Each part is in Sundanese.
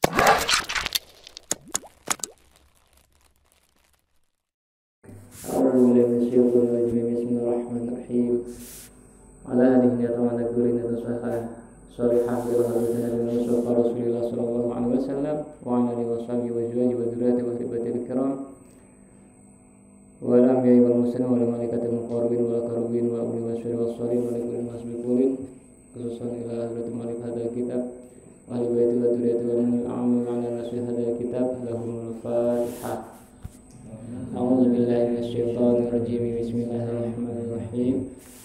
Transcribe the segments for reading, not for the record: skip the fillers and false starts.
Bismillahirrahmanirrahim. Ala alihi wa sahbihi salihah wa alhamdulillah wa rasulillah sallallahu alaihi wasallam wa ala alihi wa sahbihi wa azwajihi wa dzurriyyatihi wa ahlihi kiram wa ala anbiya'i wal mursalin wa ala malaikatil muqarrabin wa ala karubin wa uli wasyari wa salihin wa likulli masbiqulin khususan ila hadratil malik hadal kitab wa ahli baiti wa dzurriyyati wa man yu'amil ma'ana nasih hadal kitab lahumul fatihah. A'udzu billahi minasyaitonir rajim. Bismillahirrahmanirrahim.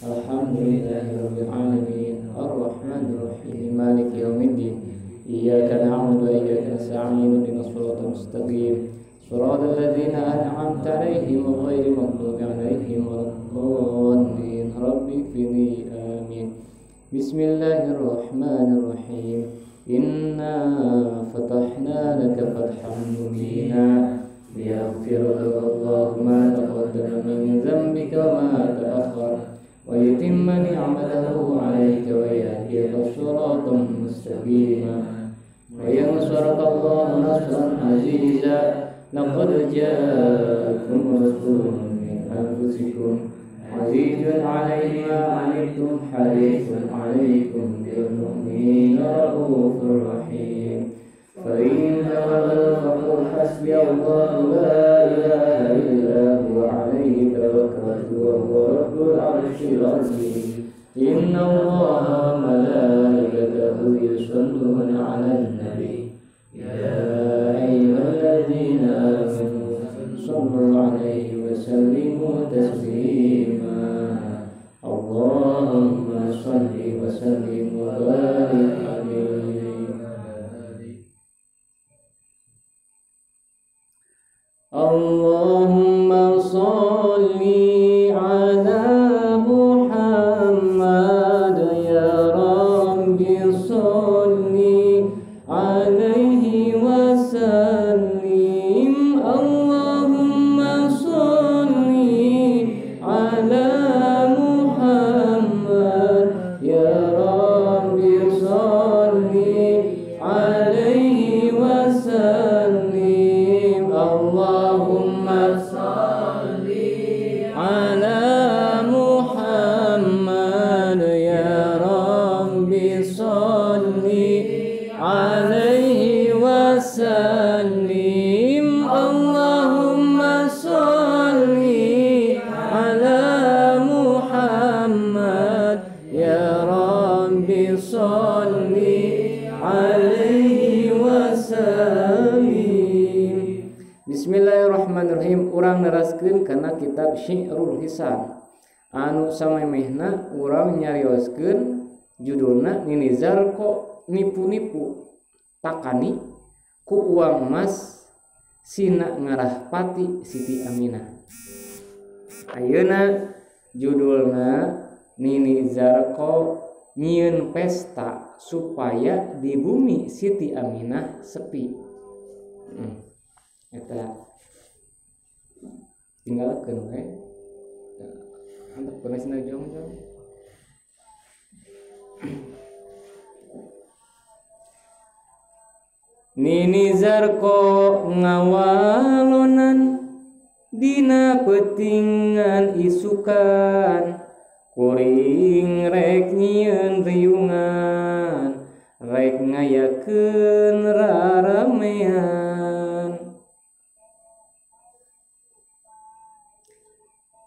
Alhamdulillahirabbil alamin arrahmanir rahim maliki yaumiddin iyyaka na'budu wa iyyaka nasta'in ihdinas siratal mustaqim siratal ladzina an'amta 'alaihim ghairil maghdubi 'alaihim waladdallin rabbi ighfirli amin. Bismillahirrahmanirrahim. Inna fatahna laka fathan mubina liyaghfira laka Allahu ma taqaddama min dhanbika wa ma ta'akhkhara wa yutimma ni'matahu 'alayka wa yahdiyaka siratan mustaqima wa yansuraka Allahu nasran 'aziza laqad ja'akum rasulun min anfusikum 'azizun 'alayhi ma 'anittum harisun 'alaykum bil mu'minina ra'ufur rahim. فإن تولوا فقل حسبي الله لا إله إلا هو عليه توكلت وهو رب العرش العظيم. إن الله وملائكته يصلون على النبي يا أيها الذين آمنوا صلوا عليه وسلموا تسليما. اللهم صل وسلم وبارك عليه. Allahumma sholli ala Muhammad ya Rabbi sholli alaihi wa sallim. Allahumma sholli ala Muhammad ya Rabbi sholli alaihi wa sallim. Allahumma sholli ala Muhammad ya Rabbi sholli alaihi wa sallim. Allahumma sholli ala Muhammad ya Rabbi sholli alaihi wa sallim. Bismillahirrahmanirrahim. Urang neraskeun kana kitab Syi'rul Hisan anu samemehna urang nyarioskeun judulna Nini Zarko nipu-nipu takani ku uang emas sina ngarah pati Siti Aminah. Ayeuna judulna Nini Zarko nyieun pesta supaya di bumi Siti Aminah sepi. Eta tinggalkeun we antep penesna jong-jong. Nini Zarko ngawalonan dina peutingan isukan kuring rek nyieun riungan rek ngayakeun raramean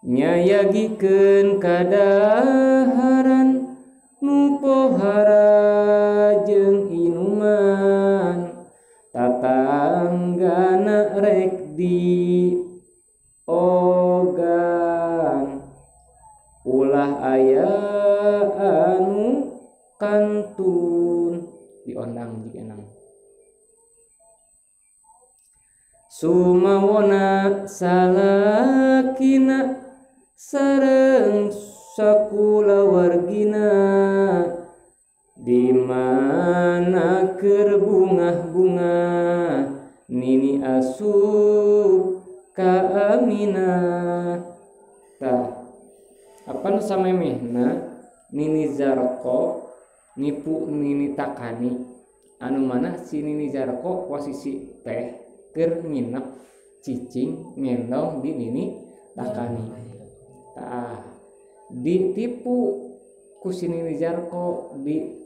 nyayagikeun kadaharan nu pohara jeung inuman tatanggana rek di ogan ulah aya anu kantun diondang jigenang sumawona salakina sareng sakulawargina di mana keur bungah-bungah Nini asup ka Aminah. Tah apa nu samemehna Nini Zarko nipu Nini Takani anu mana si Nini Zarko posisi teh keur nginep cicing ngendong di Nini Takani. Tah ditipu ku si Nini Zarko di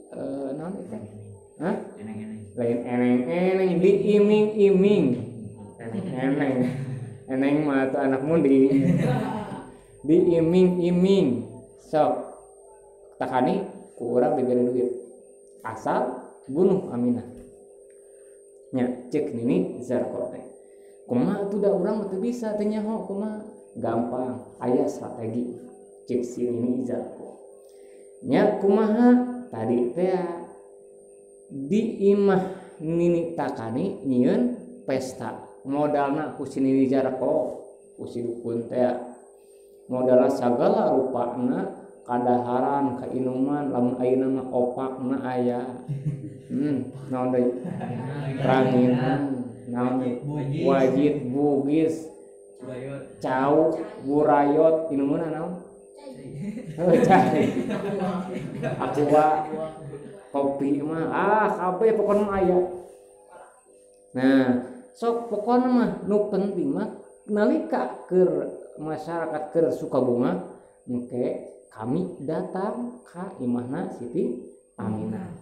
naon eta? Hah? Lain eneng-eneng diiming-iming. Eneng. Eneng mah atuh anak mundi. Diiming-iming. Sok Takani ku urang diberi duit. Asal bunuh Aminah. Nya cek Nini Zarko teh. Kumaha atuh da urang teu bisa teh nyaho kumaha? Gampang, aya strategi. Cek si Nini Zarko. Nya kumaha? Tadi teh di imah Nini Takani nyieun pesta. Modalna ku si Nini Zarko, ku si dukun teh modalna sagala rupana kadaharan kainuman lamun ayeuna mah opakna aya. Naon deui? Ranginan, naon wajib bugis, cau, burayot, inumunna naon? Cai. Aqua, kopi mah kabeh pokona mah aya. Nah, sok pokona mah nu penting mah nalika keur masyarakat keur Sukabunga engke kami datang ka imahna Siti Aminah.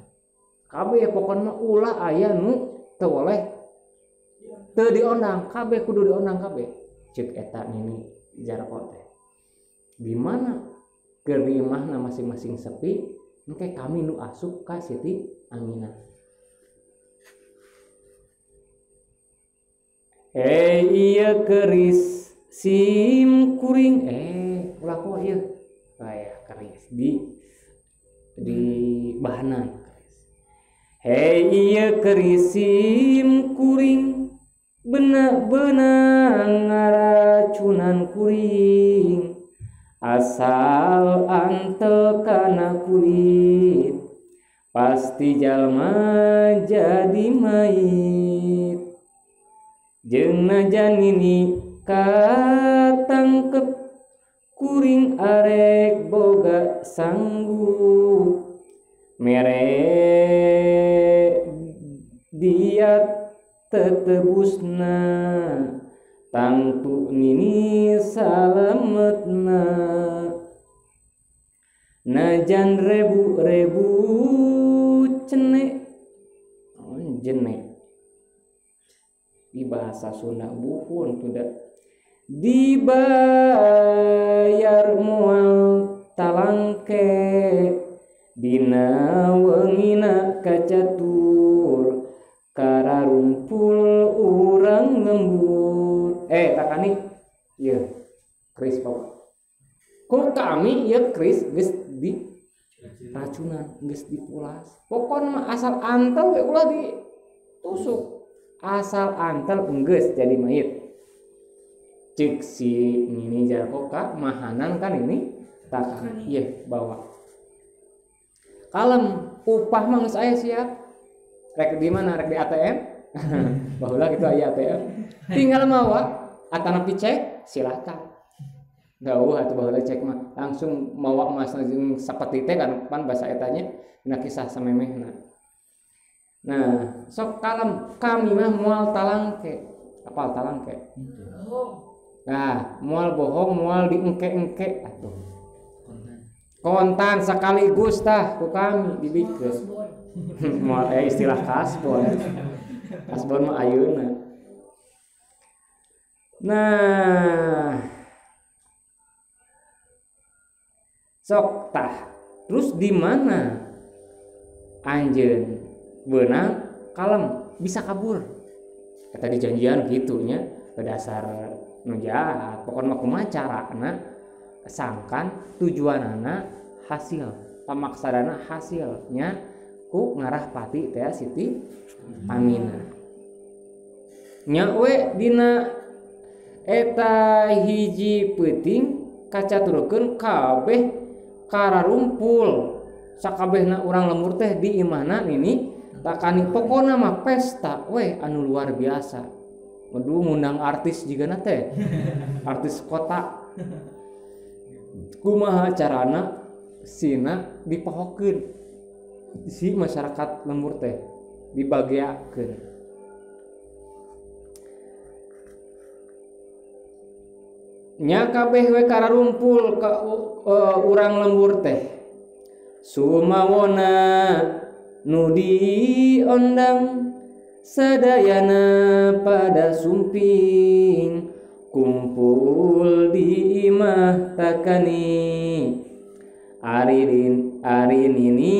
Kabeh pokona ulah aya nu teu boleh teu diondang, kabeh kudu diondang kabeh. Ceuk eta Nini Zarko teh. Di mana keur di imahna masing-masing sepi, engke kami nu asup ka Siti Aminah. Ieu keris sim kuring ulah kok ieu. Aya keris di bahanan. Ieu keris sim kuring beuna-beuna ngaracunan kuring asal antel kana kulit pasti jalma jadi mait jeung najan Nini katangkep kuring arek boga sanggup mere diat tetebusna tangtu Nini salametna najan rebu-rebu cene di bahasa Sunda buhun tuh dibayar moal talangke dina weungina kacatur kararumpul urang ngembur Takani ieu keris pokok ku kami ieu keris geus di racunan geus dipulas pokona mah asal antel we ulah ditusuk asal antel geus jadi mayit cik si Nini Zarko ka mahanan kan ini Takani ieu bawa kalem upah mah geus aya siap rek di mana rek di ATM baheula kitu aya ATM tinggal mawa atana cek silakan dauh atuh baheula cek mah langsung mawa emas jeung sapeti teh kan bahasa etanya dina kisah samemehna. Nah sok kalem kami mah moal talangke apal talangke nah moal bohong moal diengke-engke atuh kontan sekaligus tah ku kami dibikeun moal istilah kasbon mah ayeuna. Nah sok tah terus di mana anjeun beunang kalem bisa kabur kata dijanjian gitunya berdasar nu jahat pokona mah kumaha carana sangkan tujuanana hasil pamaksadana hasilnya ku ngarah pati teh Siti Aminah nya we dina eta hiji peuting kacaturkeun kabeh kararumpul sakabehna urang lembur teh di imahna Nini Takani pokona mah pesta we anu luar biasa kudu ngundang artis jigana teh artis kota kumaha carana sina dipohokeun si masyarakat lembur teh dibagiakeun. Nya kabeh we kararumpul ka urang lembur teh sumawona nu diondang sadayana pada sumping kumpul di imah takani ari nini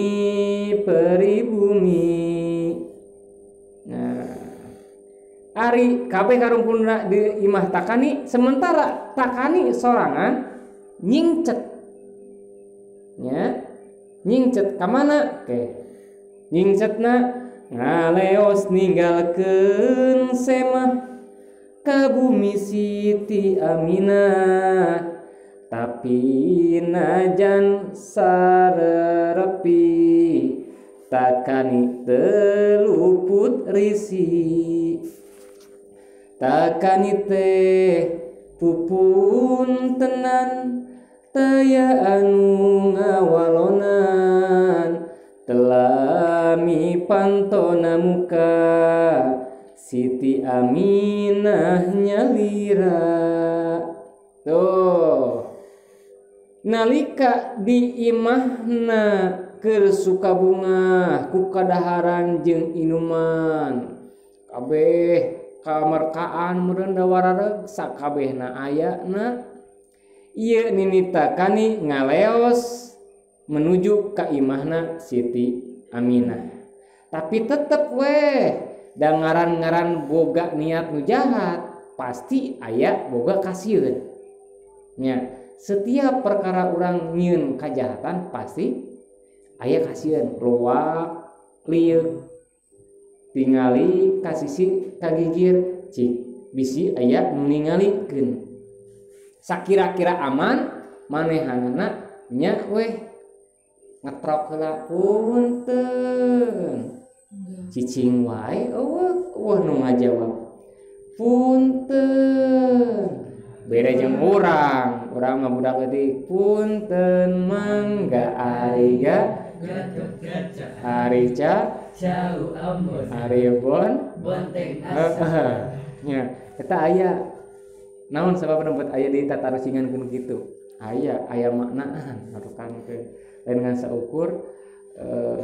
peribumi. Nah, ari kabeh karumpulna di imah takani, sementara takani sorangan nyingcet nya nyingcet ka mana teh nyingcetna ngaleos ninggalkeun semah ka bumi Siti Aminah tapi najan sarerepi takani teluput risi takani teh pupun tenan taya anu ngawalonan telami pantona muka Siti Aminah nyalira. Tuh nalika di imahna keur Sukabunga ku kadaharan jeung inuman kabeh kamarkaan meureun da warareg sakabehna ayana ieu nini takani ngaleos menuju ka imahna Siti Aminah. Tapi tetep da ngaran-ngaran boga niat nu jahat pasti aya boga kasieun nya. Setiap perkara urang nyieun kajahatan pasti aya kasieun loak lieur tingali ka sisi kagigir cik bisi aya nu ningalikeun sakira-kira aman manehanana nya ngetrok heula punten cicing wae eueuh nu ngajawab punten. Beda jeung urang mah budak leutik punten mangga ariga arica jauh ampun Aribon bonteng asa nya eta aya naon sababna buat aya di tatarusingankeun kitu aya maknaan ngarukankeun lain ngan saukur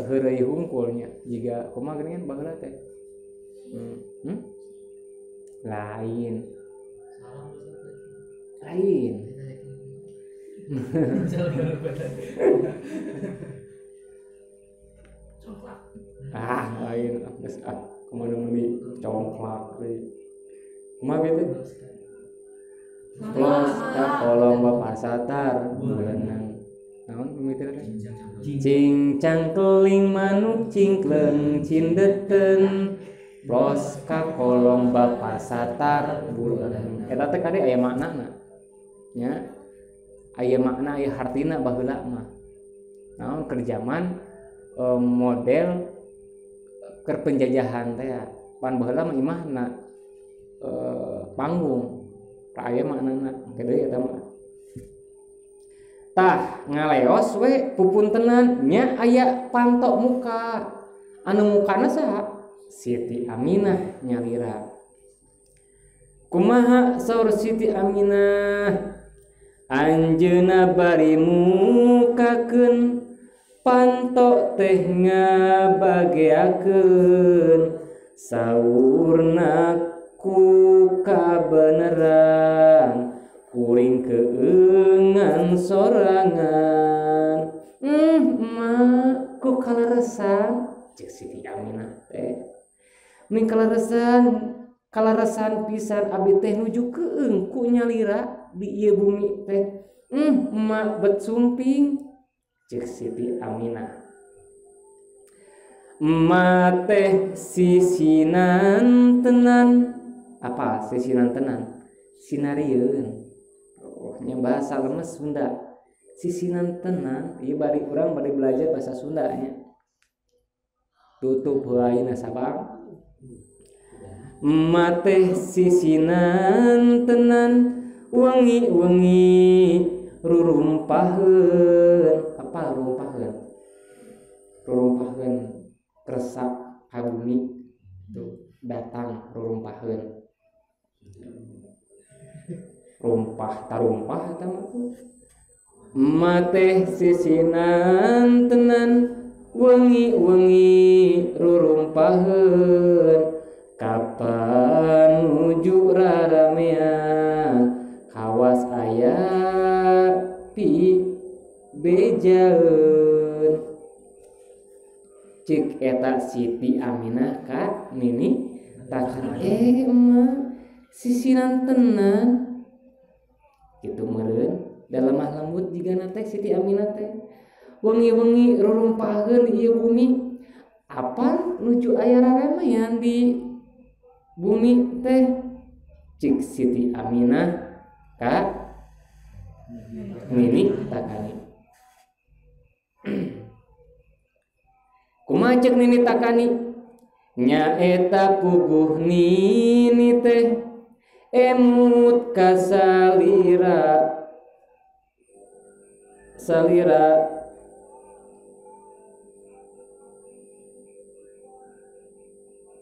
heureuy hungkulnya jiga kumaha geuningan baheula teh lain lain geus kumaha meuni congklak deui kumaha gitu plus ka kolong bapak satar buleunang naon mimitirna cincang keling manuk cingkleng cindeten plus ka kolong bapak satar buleunang eta teh kade aya maknana nya aya makna aya hartina baheula mah naon keur zaman model keur penjajahan teh pan baheula mah imahna panggung ta aya maknana kedeui eta mah tah ngaleos pupuntenan nya aya pantok muka anu mukana saha Siti Aminah nyalira. Kumaha saur Siti Aminah anjeunna bari mukakeun pantok teh ngabageakeun saurna ku kabeneran kuring keungan sorangan mak ku kaleresan cek Siti Aminah teh ning kaleresan pisan abdi teh nuju keung ku nyalira di ieu bumi teh emak bet sumping cek Siti Aminah. Emak teh sisinan tenan apa sisinan tenan sinarieun nya bahasa lemes Sunda sisinan tenan ieu bari urang bari belajar bahasa Sunda nya tutup heuaina sabang emak teh sisinan tenan wengi-wengi rurumpaheun apa rurumpaheun resep ka bumi tuh datang rurumpaheun rumpah tarumpah eta mah sisinan tenan wengi-wengi rurumpaheun kapan nuju raramean kawas aya pi bejaeun cik eta Siti Aminah ka Nini takkan emang sisinan tenan gitu meureun da lemah lembut jigana teh Siti Aminah teh wengi-wengi rurumpaheun ieu bumi apa nuju aya raramean di bumi teh cik Siti Aminah ka Nini Takani kumaha cek Nini Takani nya eta puguh Nini teh emut ka salira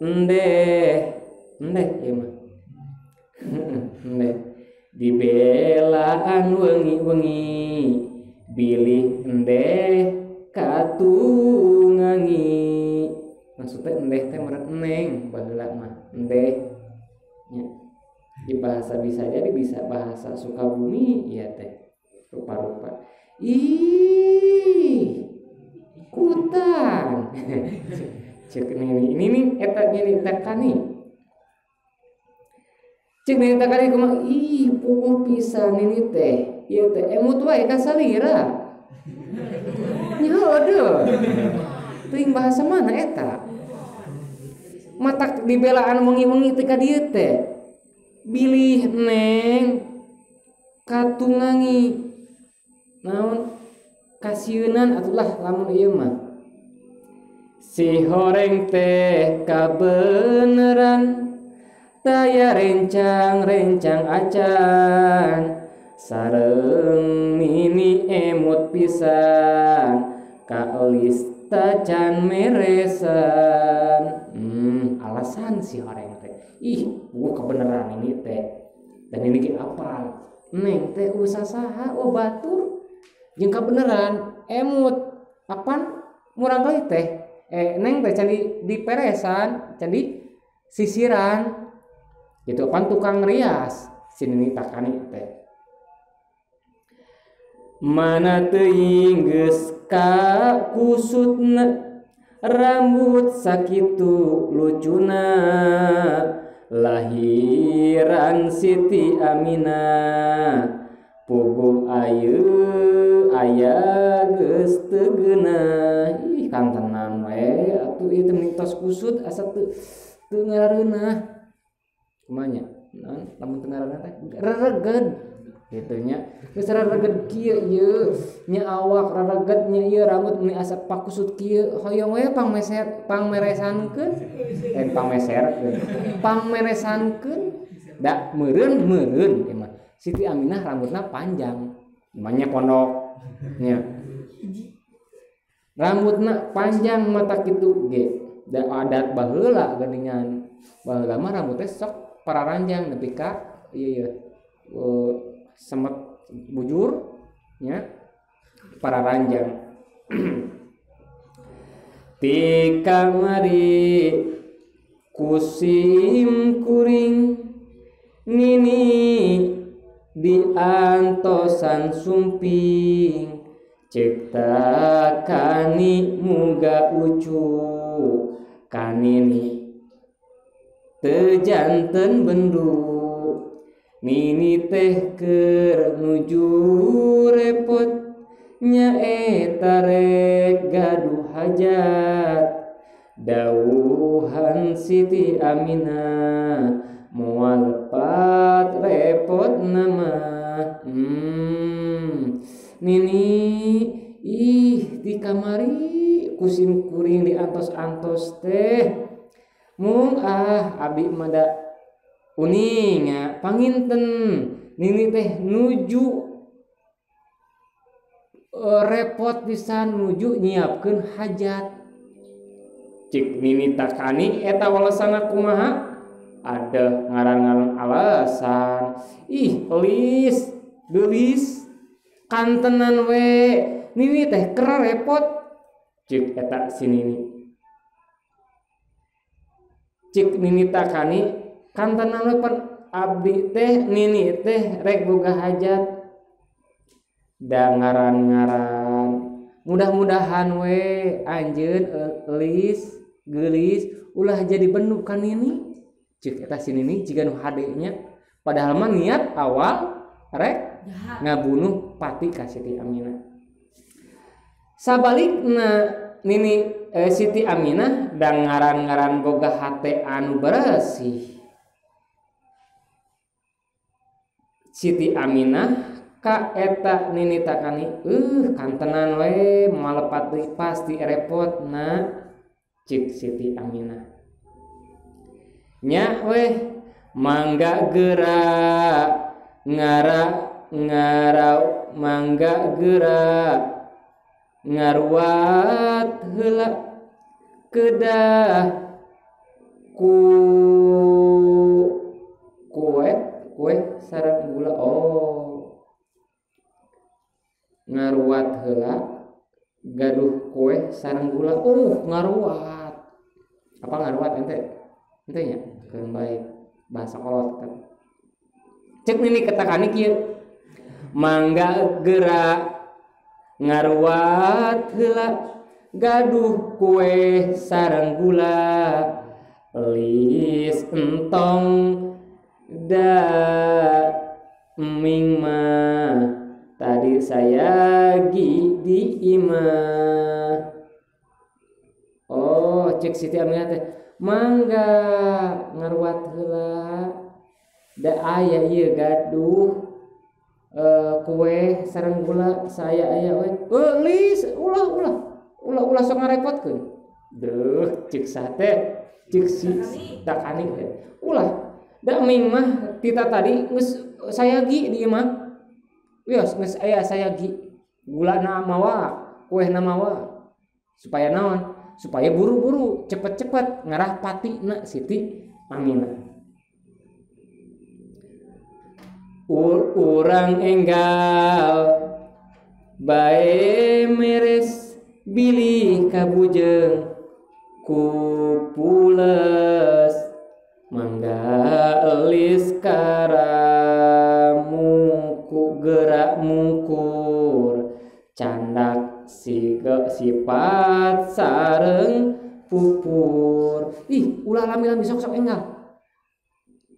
endeh ieu mah endeh dibelaan wengi-wengi bilih endeh katungangi maksudnya endeh teh meureun eneng baheula mah endeh nya di bahasa bisa jadi bisa bahasa Sukabumi ya teh rupa-rupa ih kutang cek ini eta Nini Takani cek Nini Takani kumaha ih puguh pisan Nini teh ieu teh emut wae ka salira nya heudeul teuing bahasa mana eta matak dibelaan wengi-wengi teh ka dieu teh bilih neng katungangi naon kasieun atulah lamun ieu mah si horeng teh kabeneran taya rencang acan sareng Nini emut pisan kaelis tacan meresan alasan si horeng teh ih kebeneran ini teh dan ini ge apal neng teh usaha saha batur jeung kabeneran emut apan murang kali teh neng teh can diperesan can sisiran gitu pan tukang rias si Nini Takani teh mana teuing geus ka kusutna rambut sakitu lucuna lahiran Siti Aminah puguh ayeuna aya geus teu geunah ih kang tenan we atuh ieu teh mitos kusut asa teu ngarareunah kumaha nya lamun teu ngarareunah teh rereged kitu nya geus rereged kieu ieu nya awak rereged nya ieu rambut meni asa pakusut kieu hoyong we pangmeresankeun pangmeresankeun da meureun emang Siti Aminah rambutna panjang namanya pondok nya rambutna panjang mata kitu ge da adat baheula geuningan baheula mah rambutnya sok pararanjang nepi ka ieu semet bujur nya pararanjang ti kamari kusim kuring Nini diantosan sumping cek Takani muga ucu kanini teu janten bendu Nini teh keur nuju repot nyaeta rek gaduh hajat dawuhan Siti Aminah moal pat repot nama Nini ih di kamari kusim kuring diantos-antos teh mung abdi mada uninga panginten Nini teh nuju repot pisan nuju nyiapkeun hajat Cik Nini Takani eta walasana kumaha? Ada ngaran-ngaran alasan. Ih, gelis kantenan we. Nini teh kera repot. Cik eta si Nini. Cik Nini Takani kantenan we pan abdi teh Nini teh rek boga hajat. Da ngaran-ngaran. Mudah-mudahan we anjeun gelis ulah jadi bendu kan Nini. Cik eta si Nini jiga nu hade-nya padahal mah niat awal rek ngabunuh pati ka Siti Aminah. Sabalikna Nini Siti Aminah da ngaran-ngaran boga hate anu bersih. Siti Aminah ka eta Nini Takani kantenan we malepat deui pasti repot na cik Siti Aminah. Nya weh mangga gerak ngara mangga gerak ngaruat heula kedah kue sareng gula ngaruat heula gaduh kue sareng gula ngaruat apa ngaruat ente nya baik bahasa kolot kita. Cek Nini Takani kieu mangga gerak ngaruat heula gaduh kue sareng gula lis entong da eming mah tadi saya di imah. Oh cek Siti Aminah teh mangga ngaruat heula da aya ieu gaduh kue sareng gula saya aya we lis ulah sok ngarepotkeun deuh cik sate cik si Takani ulah da ming mah tita tadi geus saya gi di imah wios geus aya saya gi gula na mawa kue na mawa supaya naon supaya buru-buru cepet-cepet ngarah pati na Siti Aminah. Urang enggal bae meres bilih kabujeng ku pules mangga elis karamu ku gerak mukur candak sifat sareng pupur. Ih ulah lami-lami sok-sok enggal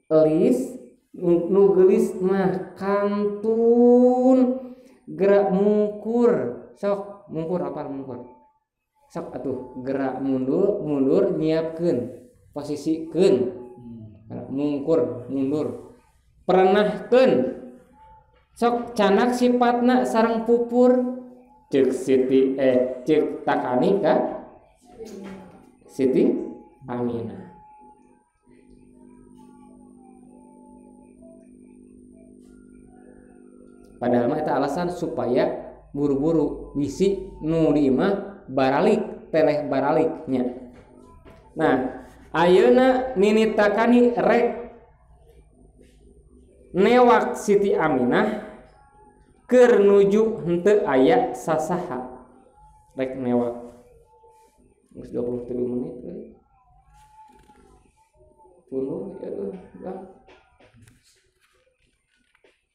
elis nu gelis mah kantun gerak mungkur sok mungkur apa mungkur sok atuh gerak mundur nyiapkeun posisikeun mungkur mundur perenahkeun sok canak sifatna sareng pupur cek cek Takani ka Siti Aminah. Padahal mah eta alasan supaya buru-buru bisi nu di imah baralik teleh baraliknya. Nah ayeuna Nini Takani rek newak Siti Aminah keur nuju henteu aya sasaha rek newak geus 23 menit tuluy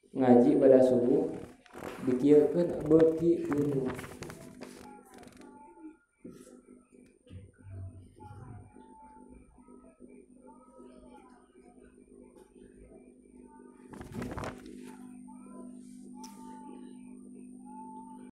ngaji pada subuh dikieukeun beuki